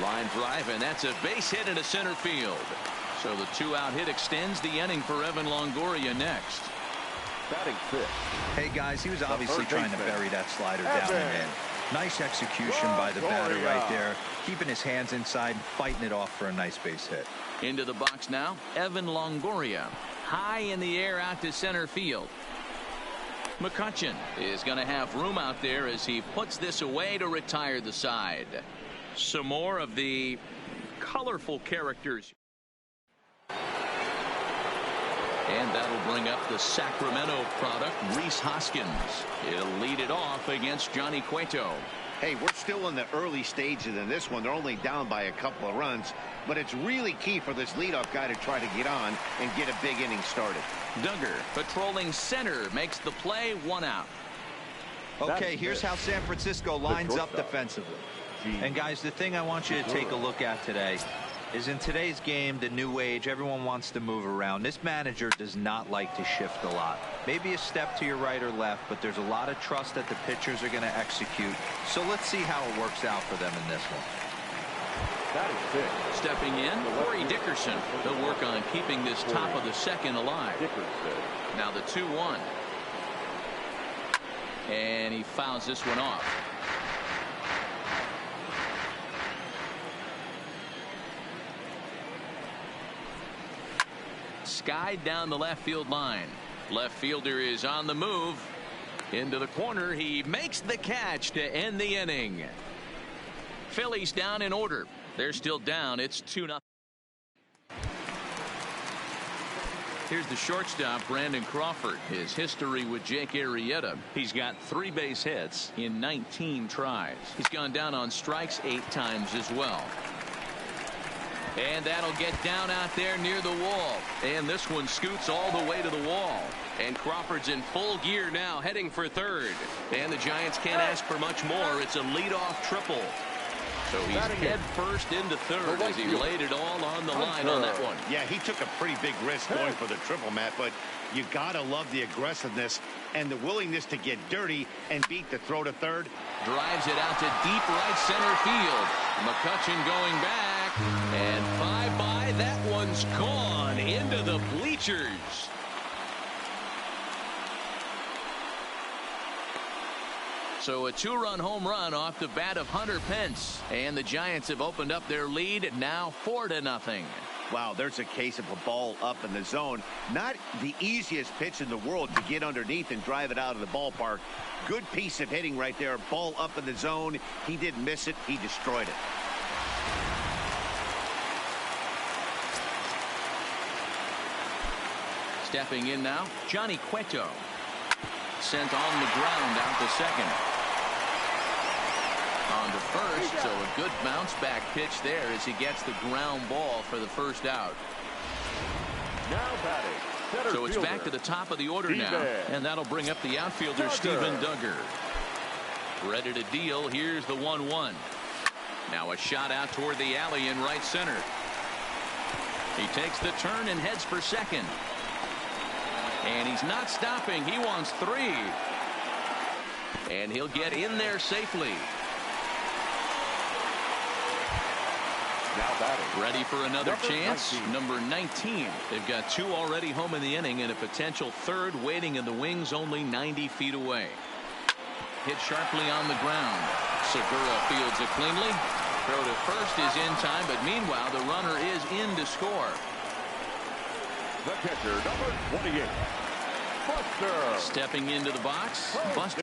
Line drive, and that's a base hit into center field. So the 2-out hit extends the inning for Evan Longoria next. Batting fifth. Hey guys, he was obviously trying to bury that slider down and in. Nice execution by the batter right there, keeping his hands inside and fighting it off for a nice base hit. Into the box now, Evan Longoria. High in the air out to center field. McCutchen is going to have room out there as he puts this away to retire the side. Some more of the colorful characters. And that'll bring up the Sacramento product, Rhys Hoskins. He'll lead it off against Johnny Cueto. Hey, we're still in the early stages in this one. They're only down by a couple of runs, but it's really key for this leadoff guy to try to get on and get a big inning started. Duggar patrolling center makes the play, 1 out. Okay, here's how San Francisco lines up defensively. And guys, the thing I want you to take a look at today is in today's game, the new age, everyone wants to move around. This manager does not like to shift a lot. Maybe a step to your right or left, but there's a lot of trust that the pitchers are going to execute. So let's see how it works out for them in this one. That is it. Stepping in, Corey Dickerson. He'll work on keeping this top of the second alive. Now the 2-1. And he fouls this one off. Skied down the left field line. Left fielder is on the move. Into the corner. He makes the catch to end the inning. Phillies down in order. They're still down. It's 2-0. Here's the shortstop, Brandon Crawford. His history with Jake Arrieta. He's got 3 base hits in 19 tries. He's gone down on strikes 8 times as well. And that'll get down out there near the wall. And this one scoots all the way to the wall. And Crawford's in full gear now, heading for third. And the Giants can't ask for much more. It's a leadoff triple. So he's head first into third as he laid it all on the line on that one. Yeah, he took a pretty big risk going for the triple, Matt, but you gotta love the aggressiveness and the willingness to get dirty and beat the throw to third. Drives it out to deep right center field. McCutchen going back. And 5 by. That one's gone into the bleachers. So a 2-run home run off the bat of Hunter Pence. And the Giants have opened up their lead now 4-0. Wow, there's a case of a ball up in the zone. Not the easiest pitch in the world to get underneath and drive it out of the ballpark. Good piece of hitting right there. Ball up in the zone. He didn't miss it. He destroyed it. Stepping in now, Johnny Cueto. Sent on the ground out to second. On to first, so a good bounce back pitch there as he gets the ground ball for the first out. Now batting. So it's back to the top of the order now, and that'll bring up the outfielder Steven Duggar. Ready to deal. Here's the 1-1. Now a shot out toward the alley in right center. He takes the turn and heads for second. And he's not stopping. He wants 3. And he'll get in there safely. Now batting. Ready for another chance. Number 19. They've got 2 already home in the inning and a potential third waiting in the wings only 90 feet away. Hit sharply on the ground. Segura fields it cleanly. Throw to first is in time, but meanwhile the runner is in to score. The catcher, number 28, Buster. Stepping into the box, Buster.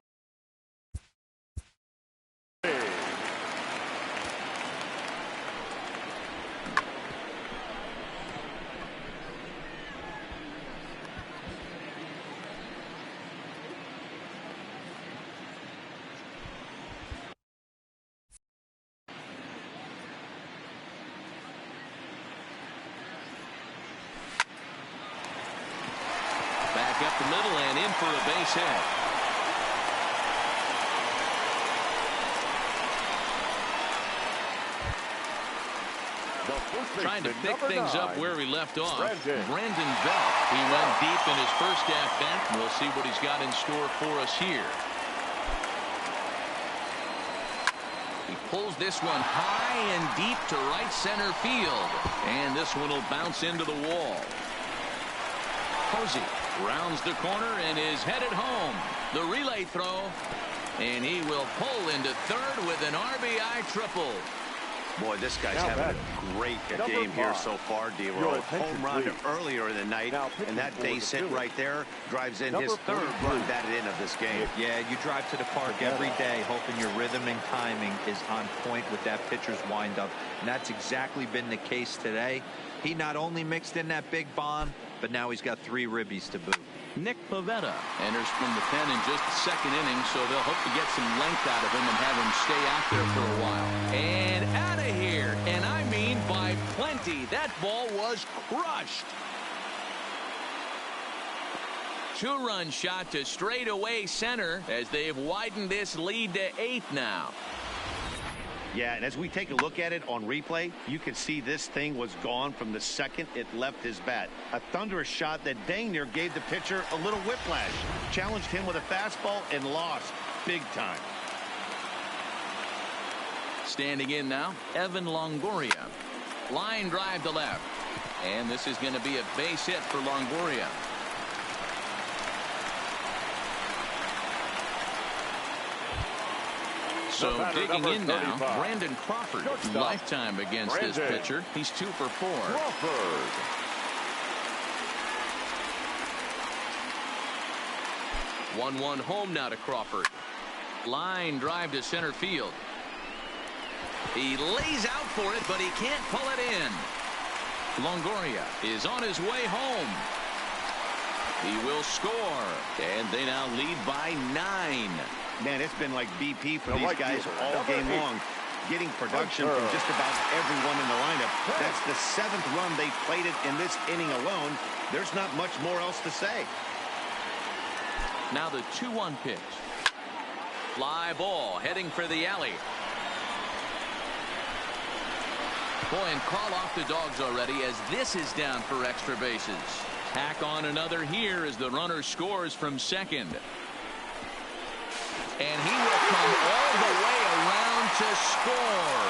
Up the middle and in for a base hit. Trying to pick things up where we left off. Brandon Belt. He went deep in his first at bat. We'll see what he's got in store for us here. He pulls this one high and deep to right center field. And this one will bounce into the wall. Posey rounds the corner and is headed home. The relay throw. And he will pull into third with an RBI triple. Boy, this guy's having a great game here so far, D-Roll. Home run earlier in the night, and that base hit right there drives in his third run batted in of this game. Yeah, you drive to the park every day hoping your rhythm and timing is on point with that pitcher's windup, and that's exactly been the case today. He not only mixed in that big bomb, but now he's got 3 ribbies to boot. Nick Pivetta enters from the pen in just the second inning, so they'll hope to get some length out of him and have him stay out there for a while. And out of here, and I mean by plenty. That ball was crushed. 2-run shot to straightaway center as they've widened this lead to 8 now. Yeah, and as we take a look at it on replay, you can see this thing was gone from the second it left his bat. A thunderous shot that dang near gave the pitcher a little whiplash. Challenged him with a fastball and lost big time. Standing in now, Evan Longoria. Line drive to left. And this is going to be a base hit for Longoria. So digging in now, Brandon Crawford. Lifetime against this pitcher. He's 2 for 4. Crawford. 1-1 home now to Crawford. Line drive to center field. He lays out for it, but he can't pull it in. Longoria is on his way home. He will score, and they now lead by 9. Man, it's been like BP for these guys all game long. Getting production from just about everyone in the lineup. That's the 7th run they played it in this inning alone. There's not much more else to say. Now the 2-1 pitch. Fly ball heading for the alley. Boy, and call off the dogs already as this is down for extra bases. Tack on another here as the runner scores from second. And he will come all the way around to score.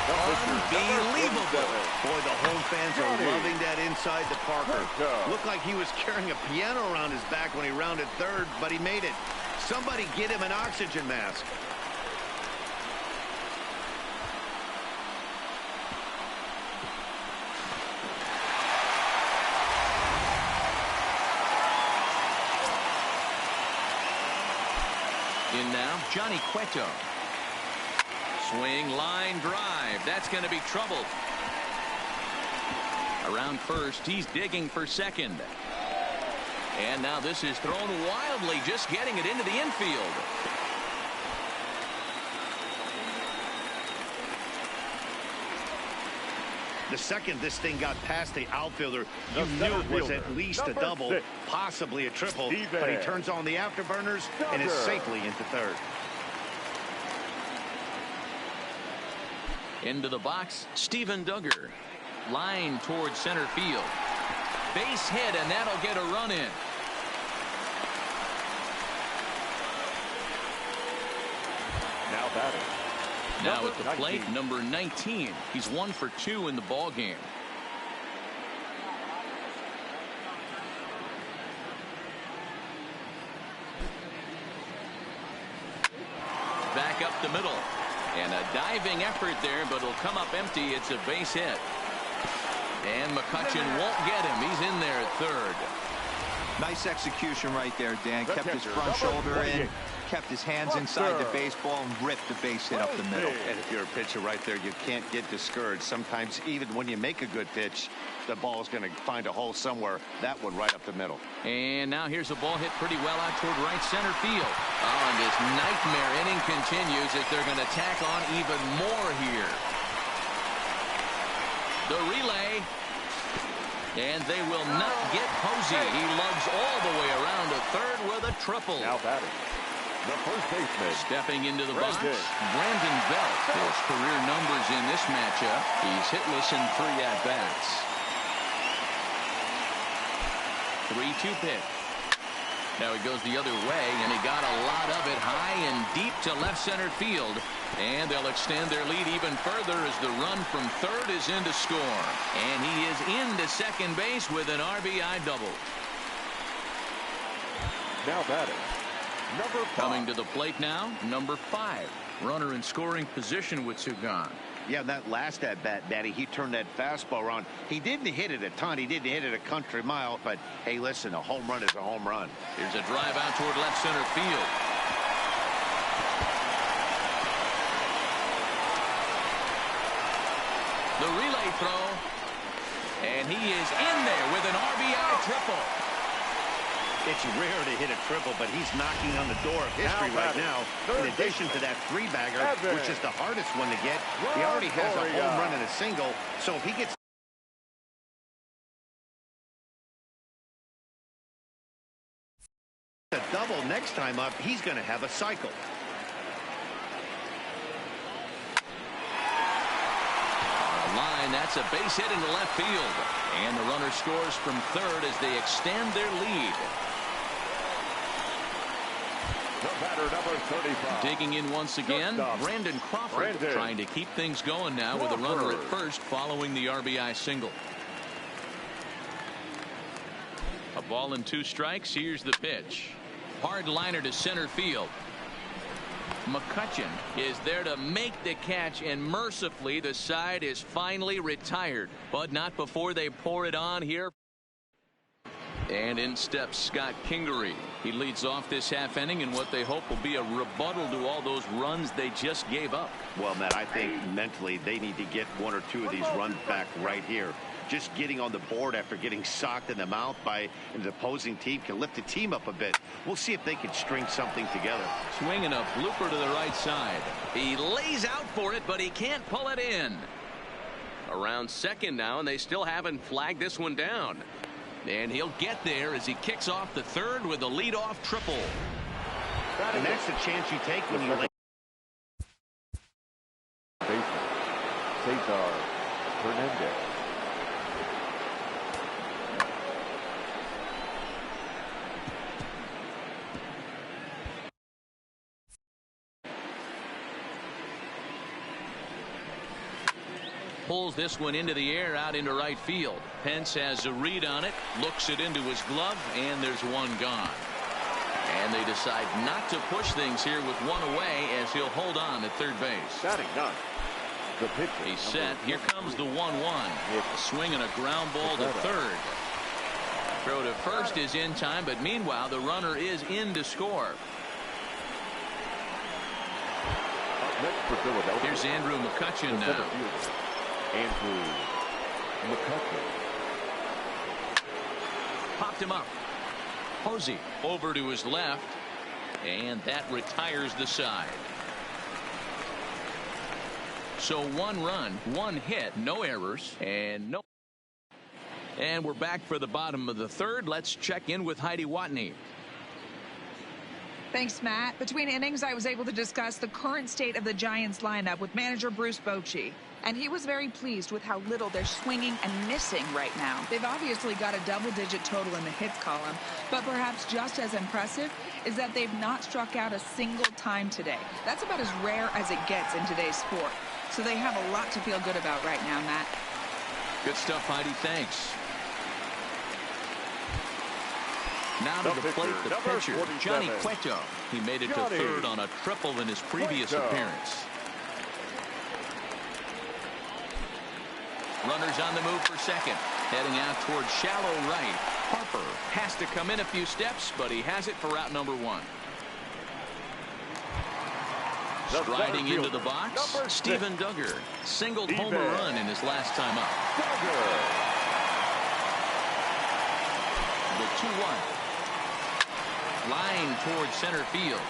Unbelievable. Boy, the home fans are loving that inside the Parker. Looked like he was carrying a piano around his back when he rounded third, but he made it. Somebody get him an oxygen mask. In now, Johnny Cueto. Swing, line, drive. That's going to be troubled. Around first, he's digging for second. And now this is thrown wildly, just getting it into the infield. The second this thing got past the outfielder, you knew it was at least a double, possibly a triple, but he turns on the afterburners and is safely into third. Into the box, Steven Duggar. Line towards center field. Base hit, and that'll get a run in. Now batting. Now at the plate, number 19. He's 1 for 2 in the ball game. Back up the middle. And a diving effort there, but it'll come up empty. It's a base hit. And McCutchen won't get him. He's in there at third. Nice execution right there, Dan. Kept his front shoulder in, kept his hands inside the baseball, and ripped the base hit up the middle. And if you're a pitcher right there, you can't get discouraged. Sometimes even when you make a good pitch, the ball's going to find a hole somewhere. That one right up the middle. And now here's a ball hit pretty well out toward right center field. Oh, and this nightmare inning continues as they're going to tack on even more here. The relay. And they will not get Posey. He lugs all the way around to third with a triple. Now batting. The first baseman. Stepping into the box, Brandon Belt. His career numbers in this matchup. He's hitless in 3 at-bats. 3-2 pitch. Now he goes the other way, and he got a lot of it high and deep to left center field. And they'll extend their lead even further as the run from third is in to score. And he is into second base with an RBI double. Now batting, number 5. Coming to the plate now, number 5. Runner in scoring position with 2 gone. Yeah, that last at bat, Matty, he turned that fastball around. He didn't hit it a ton. He didn't hit it a country mile. But, hey, listen, a home run is a home run. Here's a drive out toward left center field. The relay throw. And he is in there with an RBI triple. It's rare to hit a triple, but he's knocking on the door of history right now. In addition to that 3-bagger, which is the hardest one to get, he already has a home run and a single. So if he gets a double next time up, he's going to have a cycle. Line, that's a base hit into left field. And the runner scores from third as they extend their lead. The batter, number 35. Digging in once again, Brandon Crawford trying to keep things going now with a runner at first following the RBI single. A ball and 2 strikes. Here's the pitch. Hard liner to center field. McCutchen is there to make the catch, and mercifully the side is finally retired, but not before they pour it on here. And in steps Scott Kingery. He leads off this half inning in what they hope will be a rebuttal to all those runs they just gave up. Well, Matt, I think mentally they need to get 1 or 2 of these runs back right here. Just getting on the board after getting socked in the mouth by an opposing team can lift the team up a bit. We'll see if they can string something together. Swinging a blooper to the right side. He lays out for it, but he can't pull it in. Around second now, and they still haven't flagged this one down. And he'll get there as he kicks off the third with a leadoff triple. And that's the chance you take when you lay. Cesar Hernandez. Pulls this one into the air out into right field. Pence has a read on it, looks it into his glove, and there's one gone. And they decide not to push things here with 1 away as he'll hold on at third base. Batting none. The pitcher. He's set. Here comes the 1-1. Swing and a ground ball to third. Throw to first is in time, but meanwhile the runner is in to score. Next for Philadelphia. Here's Andrew McCutchen now. Andrew McCutchen. Popped him up. Posey over to his left, and that retires the side. So 1 run, 1 hit, no errors, and no. And we're back for the bottom of the third. Let's check in with Heidi Watney. Thanks, Matt. Between innings, I was able to discuss the current state of the Giants lineup with manager Bruce Bochy. And he was very pleased with how little they're swinging and missing right now. They've obviously got a double-digit total in the hits column, but perhaps just as impressive is that they've not struck out a single time today. That's about as rare as it gets in today's sport. So they have a lot to feel good about right now, Matt. Good stuff, Heidi. Thanks. Now to the plate, the pitcher, Johnny Cueto. He made it to third on a triple in his previous appearance. Runners on the move for second. Heading out towards shallow right. Harper has to come in a few steps, but he has it for route number 1. Striding into the box, Steven Duggar singled home a run in his last time up. The 2-1. Line towards center field.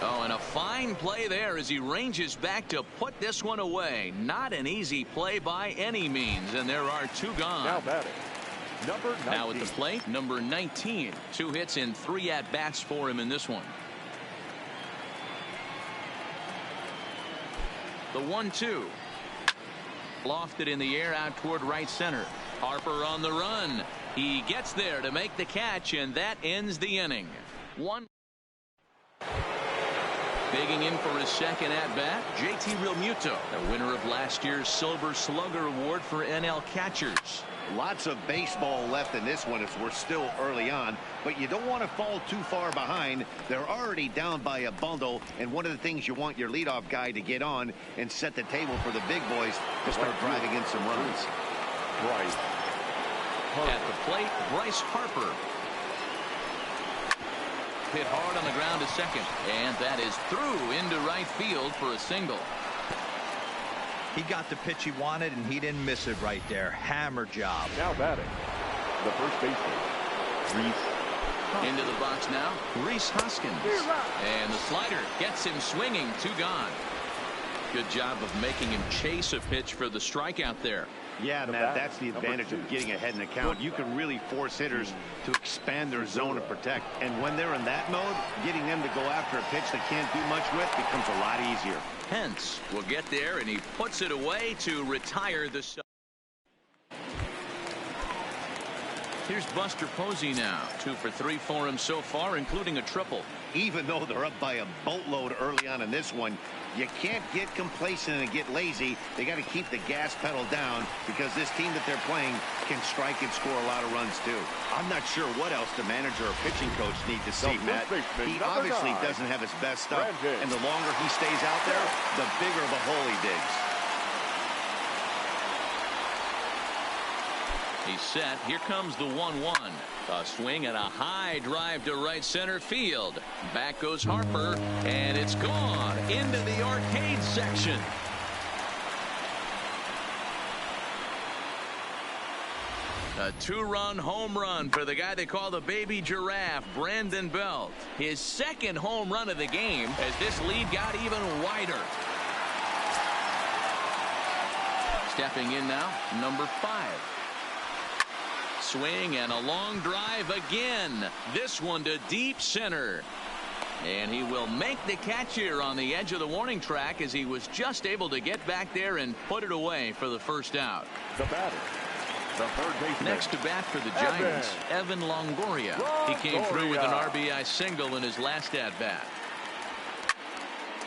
Oh, and a fine play there as he ranges back to put this one away. Not an easy play by any means, and there are 2 gone. Now batting, number 19. Now at the plate, number 19. 2 hits in 3 at-bats for him in this one. The 1-2. Lofted in the air out toward right center. Harper on the run. He gets there to make the catch, and that ends the inning. Digging in for his second at-bat, JT Realmuto, the winner of last year's Silver Slugger Award for NL catchers. Lots of baseball left in this one as we're still early on, but you don't want to fall too far behind. They're already down by a bundle, and one of the things you want your leadoff guy to get on and set the table for the big boys to start driving in some runs. Bryce At the plate, Bryce Harper. Hit hard on the ground to second, and that is through into right field for a single. He got the pitch he wanted, and he didn't miss it right there. Hammer job. now batting. The first baseman, Reese. Into the box now, Reese Hoskins. And the slider gets him swinging, 2 gone. Good job of making him chase a pitch for the strikeout there. Yeah, Matt, that's the advantage of getting ahead in the count. You can really force hitters to expand their zone and protect. And when they're in that mode, getting them to go after a pitch they can't do much with becomes a lot easier. Hence will get there, and he puts it away to retire the. Here's Buster Posey now. 2 for 3 for him so far, including a triple. Even though they're up by a boatload early on in this one, you can't get complacent and get lazy. They got to keep the gas pedal down because this team that they're playing can strike and score a lot of runs too. I'm not sure what else the manager or pitching coach need to see, Matt. He obviously doesn't have his best stuff, and the longer he stays out there, the bigger the hole he digs. He's set. Here comes the 1-1. A swing and a high drive to right center field. Back goes Harper, and it's gone into the arcade section. A 2-run home run for the guy they call the baby giraffe, Brandon Belt. His second home run of the game as this lead got even wider. Stepping in now, number 5. Swing and a long drive again. This one to deep center. And he will make the catch here on the edge of the warning track as he was just able to get back there and put it away for the first out. The batter, the third baseman. Next to bat for the Giants, Evan Longoria. He came through with an RBI single in his last at-bat.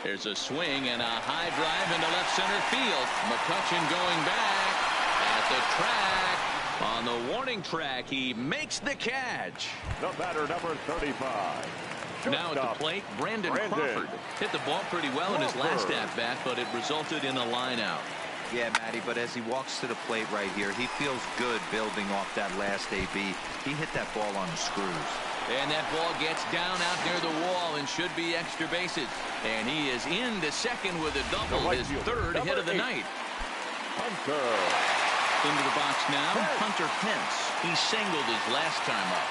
There's a swing and a high drive into left center field. McCutchen going back at the track. On the warning track, he makes the catch. The batter, number 35. Now at the plate, Brandon Crawford. Hit the ball pretty well in his last at-bat, but it resulted in a line-out. Yeah, Matty, but as he walks to the plate right here, he feels good building off that last AB. He hit that ball on the screws. And that ball gets down out near the wall and should be extra bases. And he is into second with a double, his third hit of the night. Hunter. Into the box now, Hunter Pence. He singled his last time up.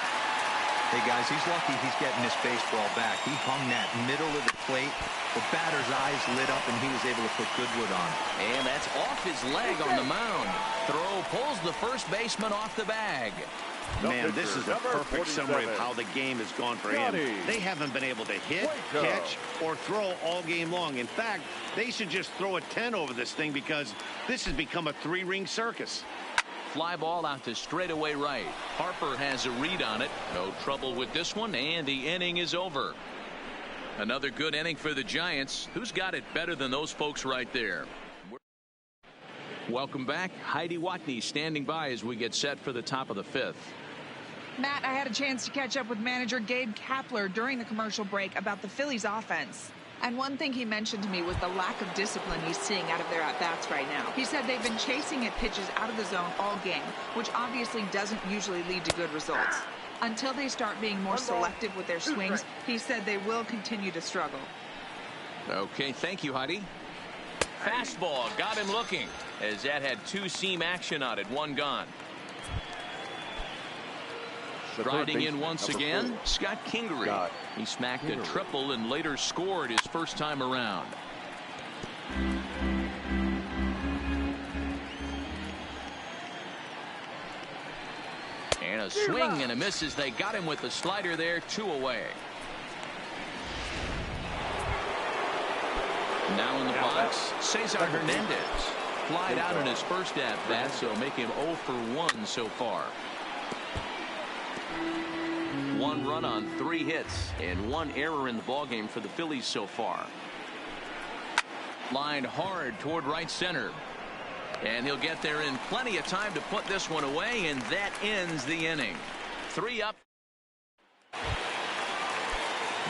Hey, guys, he's lucky he's getting this baseball back. He hung that middle of the plate. The batter's eyes lit up, and he was able to put good wood on it. And that's off his leg on the mound. Throw pulls the first baseman off the bag. Man, this is a perfect summary of how the game has gone for him. They haven't been able to hit, catch, or throw all game long. In fact, they should just throw a 10 over this thing because this has become a 3-ring circus. Fly ball out to straightaway right. Harper has a read on it. No trouble with this one, and the inning is over. Another good inning for the Giants. Who's got it better than those folks right there? Welcome back. Heidi Watney standing by as we get set for the top of the 5th. Matt, I had a chance to catch up with manager Gabe Kapler during the commercial break about the Phillies offense. And one thing he mentioned to me was the lack of discipline he's seeing out of their at-bats right now. He said they've been chasing at pitches out of the zone all game, which obviously doesn't usually lead to good results. Until they start being more selective with their swings, he said they will continue to struggle. Okay, thank you, Heidi. Fastball got him looking as that had 2-seam action on it, 1 gone. Riding in once again, Scott Kingery. He smacked a triple and later scored his first time around. And a swing and a miss as they got him with the slider there, 2 away. Now in the box, Cesar Hernandez. Flied out in his first at-bat, so make him 0 for 1 so far. One run on 3 hits and 1 error in the ballgame for the Phillies so far. Lined hard toward right center. And he'll get there in plenty of time to put this one away, and that ends the inning. 3 up.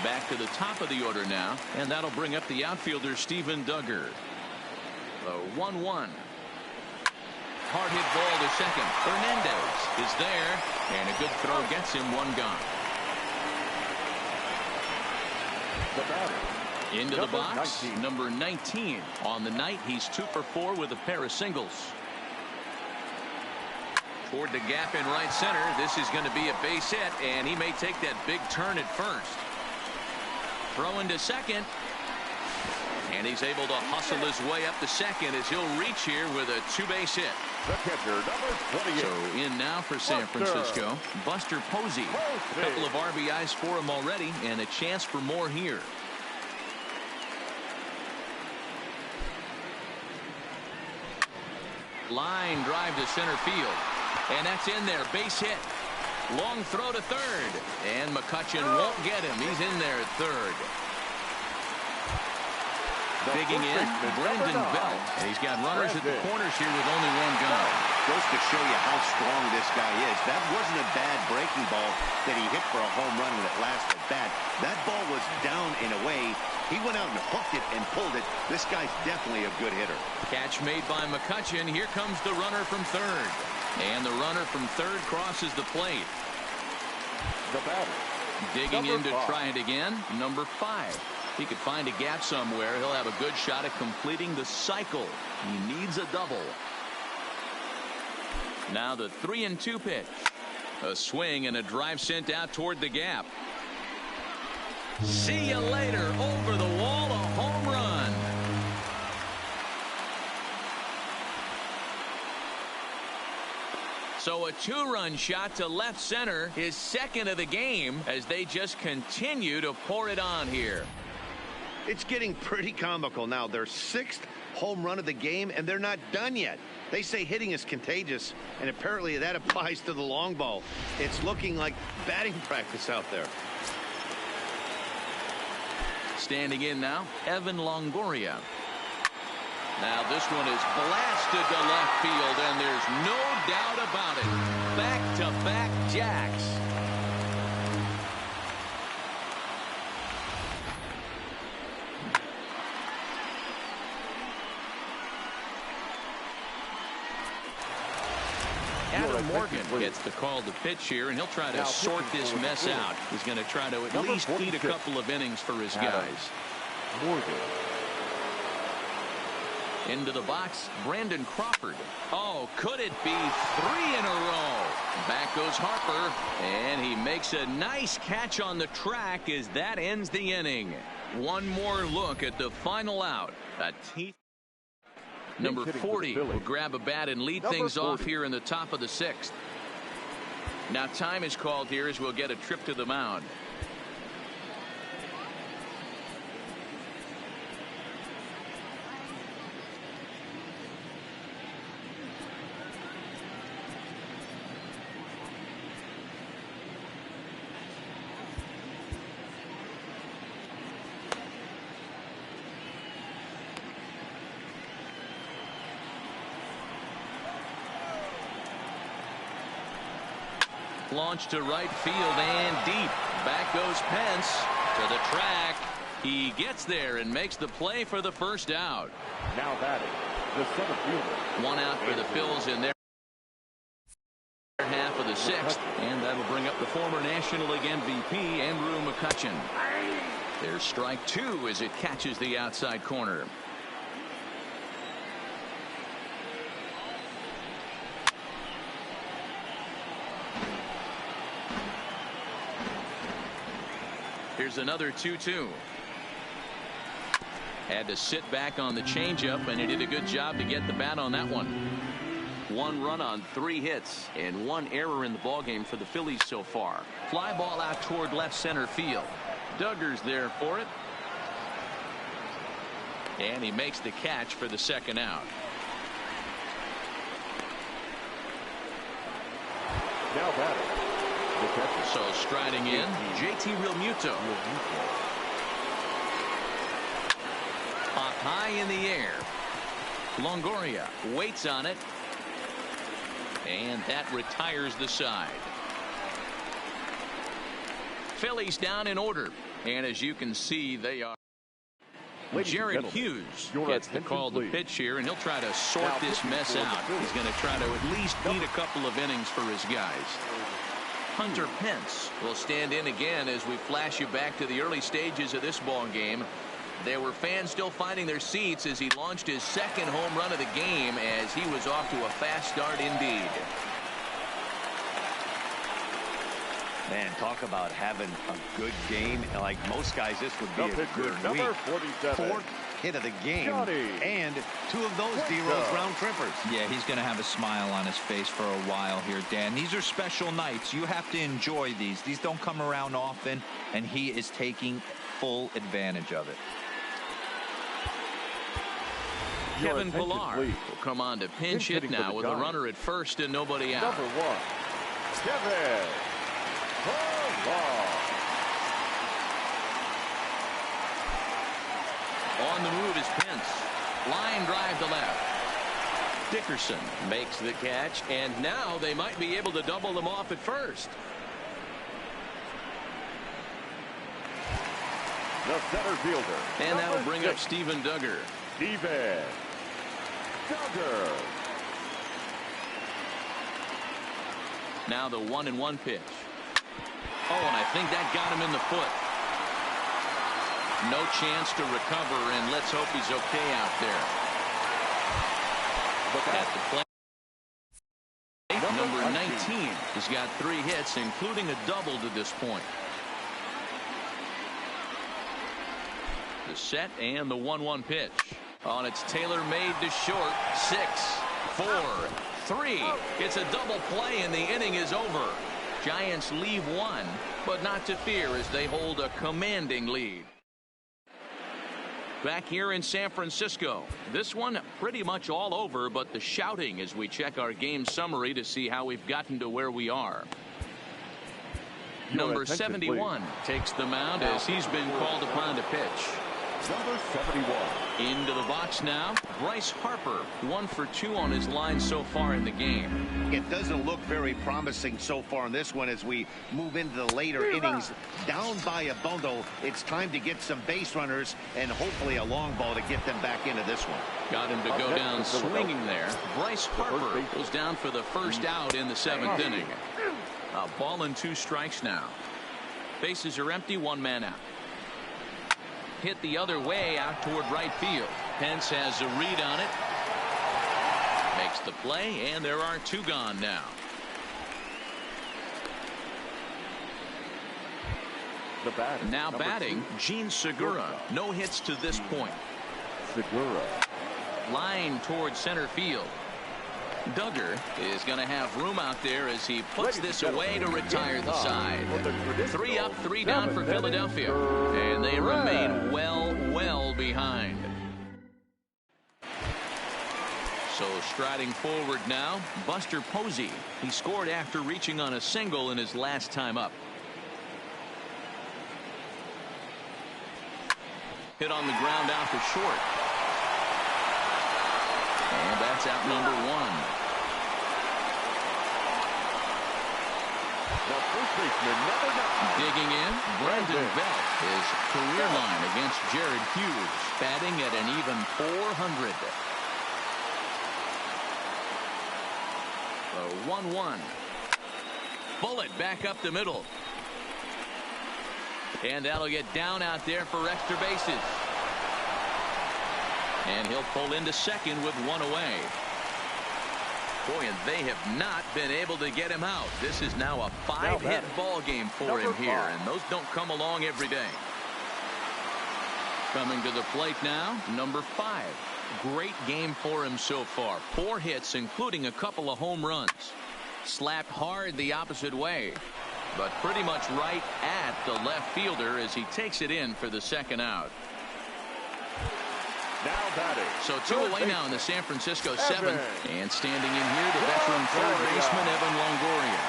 Back to the top of the order now, and that'll bring up the outfielder Steven Duggar. The 1-1. Hard hit ball to second. Hernandez is there, and a good throw gets him 1 gone. The batter. Into the box, number 19. On the night, he's 2 for 4 with a pair of singles. Toward the gap in right center. This is going to be a base hit, and he may take that big turn at first. Throw into second. And he's able to hustle his way up to second as he'll reach here with a 2-base hit. The catcher, number 28. So in now for San Francisco, Buster Posey. A couple of RBIs for him already, and a chance for more here. Line drive to center field. And that's in there. Base hit. Long throw to third. And McCutchen won't get him. He's in there at third. Digging in, Brendan Bell. And he's got runners at the corners here with only 1 gone. Goes to show you how strong this guy is. That wasn't a bad breaking ball that he hit for a home run with it last at bat. That ball was down and away. He went out and hooked it and pulled it. This guy's definitely a good hitter. Catch made by McCutchen. Here comes the runner from third. And the runner from third crosses the plate. The batter. Digging in to try it again. Number 5. He could find a gap somewhere. He'll have a good shot at completing the cycle. He needs a double. Now the 3-2 pitch. A swing and a drive sent out toward the gap. See you later. Over the wall, a home run. So a 2-run shot to left center, his second of the game, as they just continue to pour it on here. It's getting pretty comical now. Their 6th home run of the game, and they're not done yet. They say hitting is contagious, and apparently that applies to the long ball. It's looking like batting practice out there. Standing in now, Evan Longoria. Now this one is blasted to left field, and there's no doubt about it. Back-to-back jacks. Adam Morgan gets the call to pitch here, and he'll try to sort this mess out. He's going to try to at least eat a couple of innings for his guys. Morgan. Into the box, Brandon Crawford. Oh, could it be 3 in a row? Back goes Harper, and he makes a nice catch on the track as that ends the inning. One more look at the final out. Number 40 will grab a bat and lead things off here in the top of the 6th. Now time is called here as we'll get a trip to the mound. Launch to right field and deep. Back goes Pence to the track. He gets there and makes the play for the first out. Now batting, the center fielder. 1 out for the Phils in their half of the 6th, and that'll bring up the former National League MVP Andrew McCutchen. There's strike 2 as it catches the outside corner. Here's another 2-2. Had to sit back on the changeup, and he did a good job to get the bat on that one. 1 run on 3 hits and 1 error in the ballgame for the Phillies so far. Fly ball out toward left center field. Duggar's there for it. And he makes the catch for the second out. Now batting, the catcher. So striding in, JT Realmuto. Up high in the air. Longoria waits on it. And that retires the side. Phillies down in order. And as you can see, they are. Jared Hughes gets the call to pitch here, and he'll try to sort this mess out. He's going to try to at least beat a couple of innings for his guys. Hunter Pence will stand in again as we flash you back to the early stages of this ball game. There were fans still finding their seats as he launched his second home run of the game as he was off to a fast start indeed. Man, talk about having a good game. Like most guys, this would be a good week. Number 47. Fourth hit of the game. Johnny. And two of those D-Rose round trippers. Yeah, he's going to have a smile on his face for a while here, Dan. These are special nights. You have to enjoy these. These don't come around often, and he is taking full advantage of it. Kevin Pillar will come on to pinch hit now with a runner at first and nobody out. Number 1, Kevin Pillar. On the move is Pence. Line drive to left. Dickerson makes the catch, and now they might be able to double them off at first. The center fielder. And that'll bring up Steven Duggar. Steven Duggar. Now the 1-1 pitch. Oh, and I think that got him in the foot. No chance to recover, and let's hope he's okay out there. At the plate, number 19 has got 3 hits, including a double to this point. The set and the 1-1 pitch. On its tailor-made to short. 6, 4, 3. It's a double play, and the inning is over. Giants leave 1, but not to fear as they hold a commanding lead. Back here in San Francisco, this one pretty much all over, but the shouting as we check our game summary to see how we've gotten to where we are. Number 71 takes the mound as he's been called upon to pitch. Number 71. Into the box now, Bryce Harper, 1 for 2 on his line so far in the game. It doesn't look very promising so far in this one as we move into the later innings. Down by a bundle, it's time to get some base runners and hopefully a long ball to get them back into this one. Got him to go down swinging there. Bryce Harper was down for the first out in the 7th inning. A ball and 2 strikes now. Bases are empty, 1 man out. Hit the other way out toward right field. Pence has a read on it. Makes the play, and there are 2 gone now. Now batting, Gene Segura. No hits to this point. Segura. Line toward center field. Duggar is going to have room out there as he puts this away to retire the side. 3 up, 3 down for Philadelphia. And they remain well behind. So striding forward now, Buster Posey. He scored after reaching on a single in his last time up. Hit on the ground out to short. And that's out number 1. The first baseman, number 9. Digging in, Brandon Belt. His career line against Jared Hughes, batting at an even .400. The 1-1. Bullet back up the middle. And that'll get down out there for extra bases. And he'll pull into second with 1 away. Boy, and they have not been able to get him out. This is now a 5-hit ball game for him here, and those don't come along every day. Coming to the plate now, number 5. Great game for him so far. 4 hits, including a couple of home runs. Slapped hard the opposite way, but pretty much right at the left fielder as he takes it in for the 2nd out. Now batting. So 2 away now in the San Francisco 7th. And standing in here, the veteran third baseman, Evan Longoria.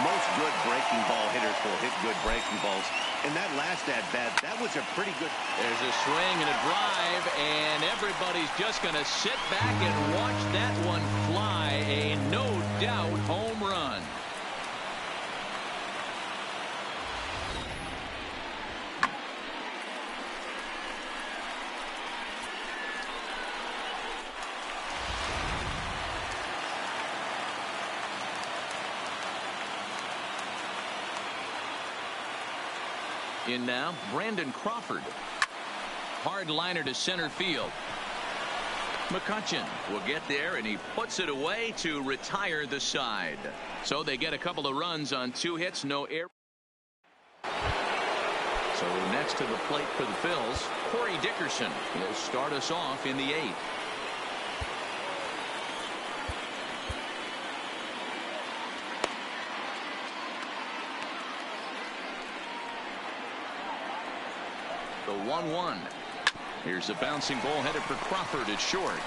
Most good breaking ball hitters will hit good breaking balls. And that last at-bat, that was a pretty good... There's a swing and a drive, and everybody's just going to sit back and watch that one fly. A no-doubt home run. In now, Brandon Crawford. Hard liner to center field. McCutchen will get there, and he puts it away to retire the side. So they get a couple of runs on 2 hits, no error. So next to the plate for the Phils, Corey Dickerson will start us off in the 8th. The 1-1. Here's a bouncing ball headed for Crawford at short.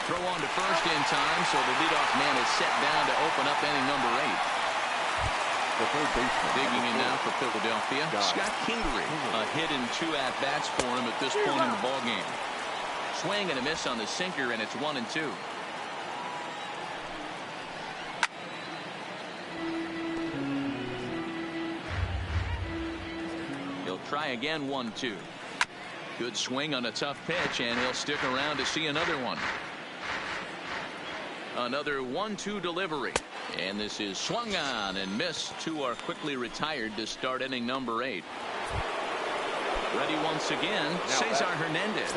Throw on to first in time, so the leadoff man is set down to open up inning number 8. The third baseman. Digging in now for Philadelphia, Scott Kingery. A hit and 2 at-bats for him at this point in the ballgame. Swing and a miss on the sinker, and it's 1-2. Try again. 1-2. Good swing on a tough pitch, and he'll stick around to see another one. Another 1-2 delivery, and this is swung on and missed. 2 are quickly retired to start inning number 8. Ready once again, Cesar Hernandez.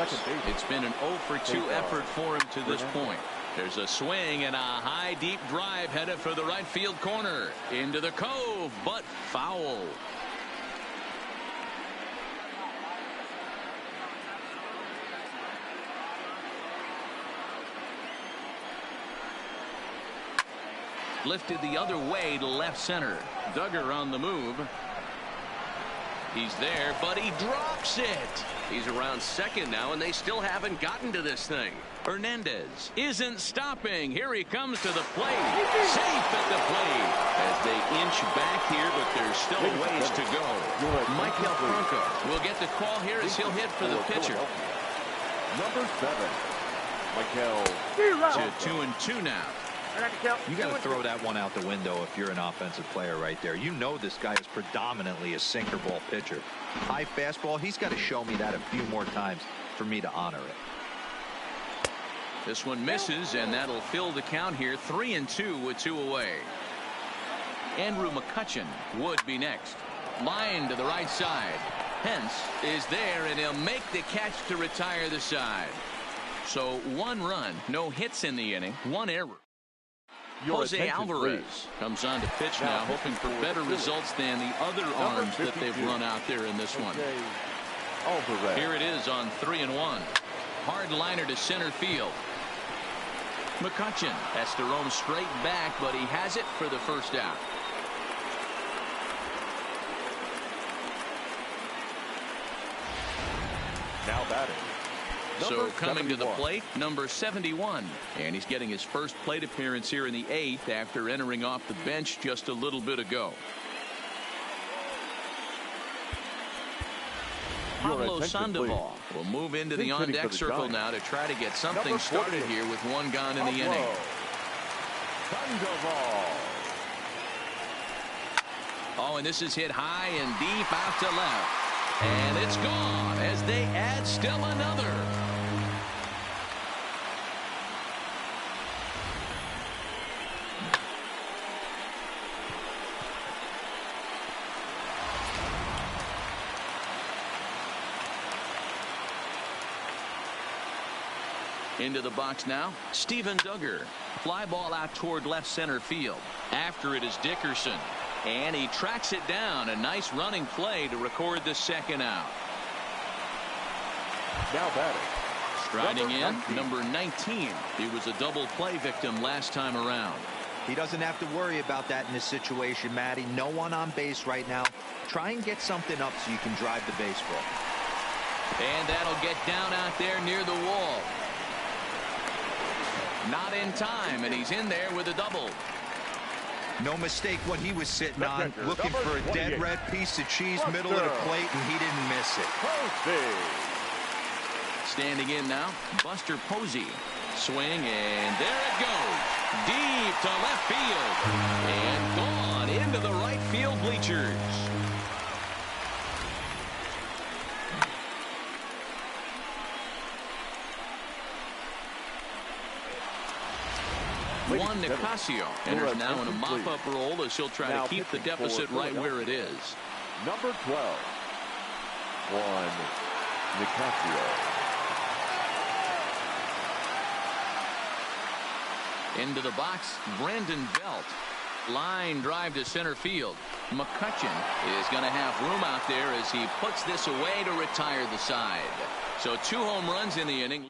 It's been an 0 for 2 effort for him to this point. There's a swing and a high deep drive headed for the right field corner into the cove, but foul. Lifted the other way to left center. Duggar on the move. He's there, but he drops it. He's around second now, and they still haven't gotten to this thing. Hernandez isn't stopping. Here he comes to the plate. Safe at the plate as they inch back here, but there's still a ways to go. Michael Krukow will get the call here as he'll hit for the pitcher. Number 7, Michael. To 2-2 now. You got to throw that one out the window if you're an offensive player right there. You know this guy is predominantly a sinker ball pitcher. High fastball, he's got to show me that a few more times for me to honor it. This one misses, and that'll fill the count here. 3-2 with 2 away. Andrew McCutchen would be next. Line to the right side. Pence is there, and he'll make the catch to retire the side. So 1 run, no hits in the inning, 1 error. Jose Alvarez comes on to pitch now, hoping for better results than the other arms that they've run out there in this one. Here it is on 3-1. Hard liner to center field. McCutchen has to roam straight back, but he has it for the first out. Now batting. So coming to the plate, number 71. And he's getting his first plate appearance here in the 8th after entering off the bench just a little bit ago. Pablo Sandoval will move into the on-deck circle now to try to get something started here with 1 gone in the inning. Sandoval. Oh, and this is hit high and deep out to left. And it's gone as they add still another. Into the box now, Steven Duggar. Fly ball out toward left center field. After it is Dickerson. And he tracks it down. A nice running play to record the second out. Now batting. Striding in, number 19. He was a double play victim last time around. He doesn't have to worry about that in this situation, Matty. No one on base right now. Try and get something up so you can drive the baseball. And that'll get down out there near the wall. Not in time, and he's in there with a double. No mistake what he was sitting on, looking for a dead red piece of cheese, middle of the plate, and he didn't miss it. Standing in now, Buster Posey. Swing, and there it goes. Deep to left field. And gone into the right field bleachers. Juan Nicasio enters now in a mop-up role as he'll try to keep the deficit right where it is. Number 12, Juan Nicasio. Into the box, Brandon Belt. Line drive to center field. McCutchen is going to have room out there as he puts this away to retire the side. So 2 home runs in the inning.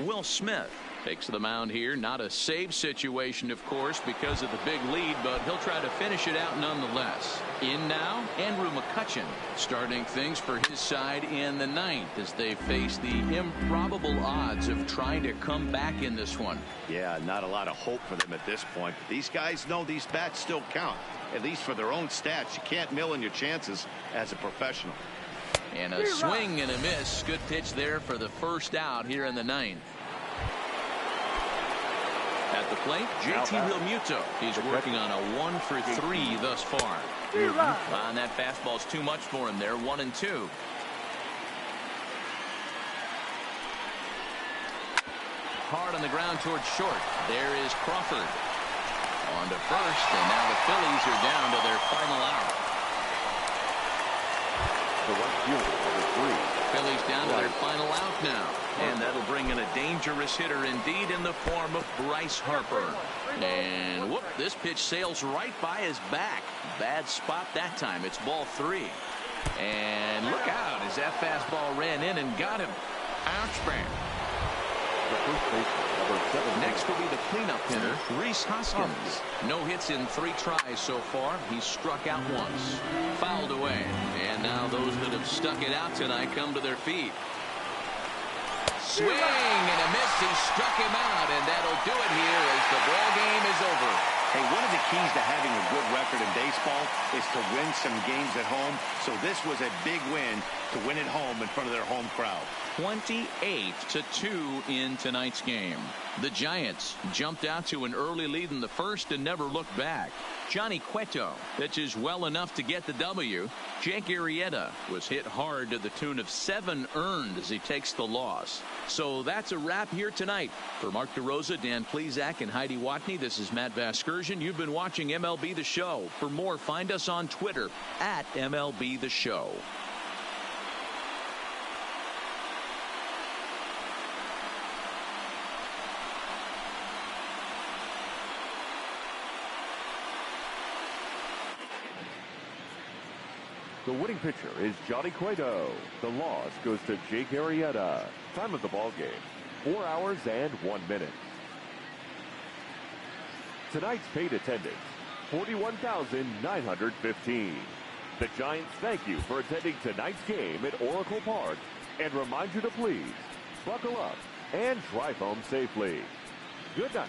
Will Smith takes the mound here. Not a save situation, of course, because of the big lead, but he'll try to finish it out nonetheless. In now, Andrew McCutchen starting things for his side in the 9th as they face the improbable odds of trying to come back in this one. Yeah, not a lot of hope for them at this point. But these guys know these bats still count, at least for their own stats. You can't mill in your chances as a professional. And a swing and a miss. Good pitch there for the first out here in the 9th. At the plate, JT Realmuto. He's working on a 1-for-3 thus far. And that fastball's too much for him there. 1-2. Hard on the ground towards short. There is Crawford. On to first, and now the Phillies are down to their final out. Phillies down to their final out now. And that'll bring in a dangerous hitter indeed in the form of Bryce Harper. And whoop, this pitch sails right by his back. Bad spot that time. It's ball 3. And look out as that fastball ran in and got him. Ouchback. Next will be the cleanup hitter, Rhys Hoskins. No hits in 3 tries so far. He's struck out once. Fouled away. And now those that have stuck it out tonight come to their feet. Swing and a miss. He struck him out, and that'll do it here as the ball game is over. Hey, one of the keys to having a good record in baseball is to win some games at home. So this was a big win to win at home in front of their home crowd. 28-2 in tonight's game. The Giants jumped out to an early lead in the first and never looked back. Johnny Cueto pitches well enough to get the W. Jake Arrieta was hit hard to the tune of 7 earned as he takes the loss. So that's a wrap here tonight. For Mark DeRosa, Dan Plesac, and Heidi Watney, this is Matt Vasgersian. You've been watching MLB The Show. For more, find us on Twitter at MLB The Show. The winning pitcher is Johnny Cueto. The loss goes to Jake Arrieta. Time of the ball game, 4 hours and 1 minute. Tonight's paid attendance, 41,915. The Giants thank you for attending tonight's game at Oracle Park and remind you to please buckle up and drive home safely. Good night.